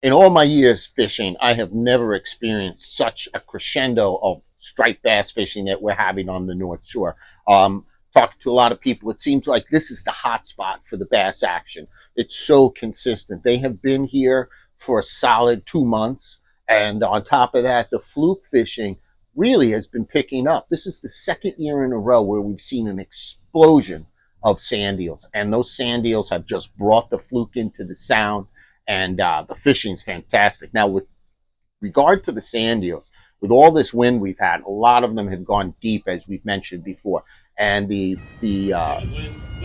In all my years fishing, I have never experienced such a crescendo of striped bass fishing that we're having on the North Shore. Talking to a lot of people, it seems like this is the hot spot for the bass action. It's so consistent. They have been here for a solid 2 months. And on top of that, the fluke fishing really has been picking up. This is the second year in a row where we've seen an explosion of sand eels. And those sand eels have just brought the fluke into the sound, and the fishing's fantastic. Now, with regard to the sand eels, with all this wind we've had, a lot of them have gone deep, as we've mentioned before, and the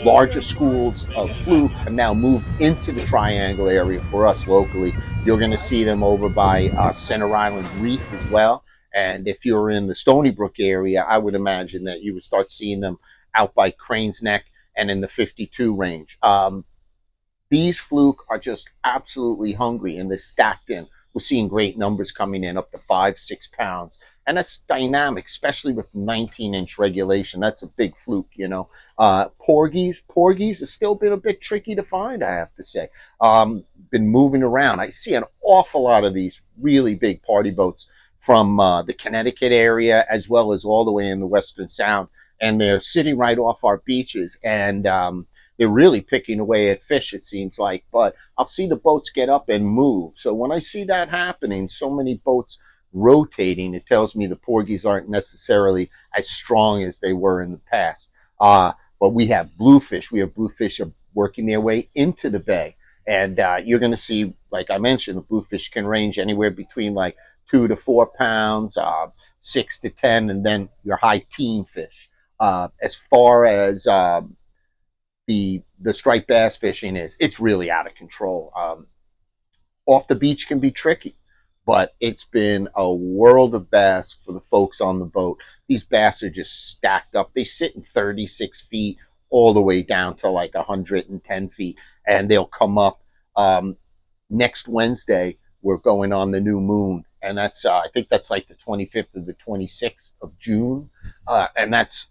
larger schools of fluke have now moved into the triangle area for us locally. You're going to see them over by Center Island Reef as well. And if you're in the Stony Brook area, I would imagine that you would start seeing them out by Crane's Neck and in the 52 range. These fluke are just absolutely hungry and they're stacked in. We're seeing great numbers coming in up to 5, 6 pounds. And that's dynamic, especially with 19-inch regulation. That's a big fluke, you know. Porgies has still been a bit tricky to find, I have to say. Been moving around. I see an awful lot of these really big party boats from the Connecticut area as well as all the way in the Western Sound. And they're sitting right off our beaches. And they're really picking away at fish, it seems like. But I'll see the boats get up and move. So when I see that happening, so many boats rotating, it tells me the porgies aren't necessarily as strong as they were in the past. But we have bluefish. We have bluefish working their way into the bay. And you're going to see, like I mentioned, the bluefish can range anywhere between like 2 to 4 pounds, 6 to 10, and then your high teen fish. As far as the striped bass fishing is, it's really out of control. Off the beach can be tricky, but it's been a world of bass for the folks on the boat. These bass are just stacked up. They sit in 36 feet all the way down to like 110 feet, and they'll come up. Next Wednesday, we're going on the new moon, and that's I think that's like the 25th or the 26th of June, and that's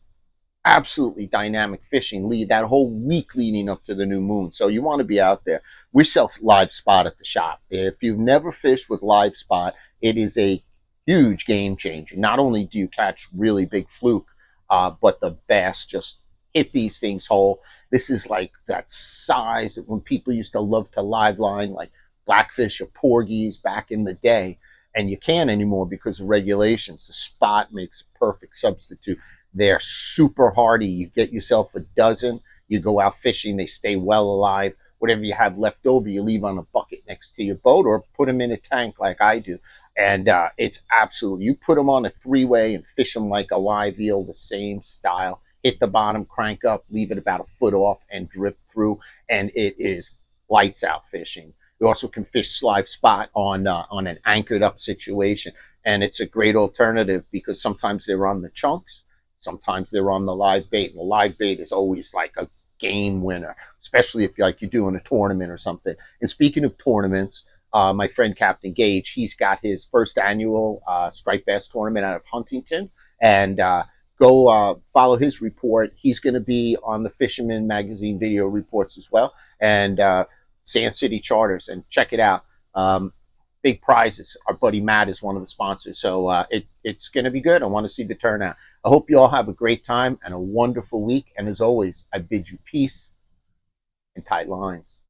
absolutely dynamic fishing lead that whole week leading up to the new moon. So you want to be out there. We sell live spot at the shop. If you've never fished with live spot, it is a huge game changer. Not only do you catch really big fluke, but the bass just hit these things whole. This is like that size that when people used to love to live line like blackfish or porgies back in the day, and you can't anymore because of regulations. The spot makes a perfect substitute. They're super hardy. You get yourself a dozen, you go out fishing, they stay well alive. Whatever you have left over, you leave on a bucket next to your boat or put them in a tank like I do. And it's absolutely, you put them on a three-way and fish them like a live eel, the same style. Hit the bottom, crank up, leave it about a foot off, and drip through. And it is lights out fishing. You also can fish live spot on an anchored up situation. And it's a great alternative because sometimes they're on the chunks. Sometimes they're on the live bait, and the live bait is always like a game winner, especially if you're doing a tournament or something. And speaking of tournaments, my friend Captain Gage, he's got his first annual striped bass tournament out of Huntington, and go follow his report. He's going to be on the Fisherman Magazine video reports as well, and Sand City Charters, and check it out. Big prizes. Our buddy Matt is one of the sponsors, so it's going to be good. I want to see the turnout. I hope you all have a great time and a wonderful week. And as always, I bid you peace and tight lines.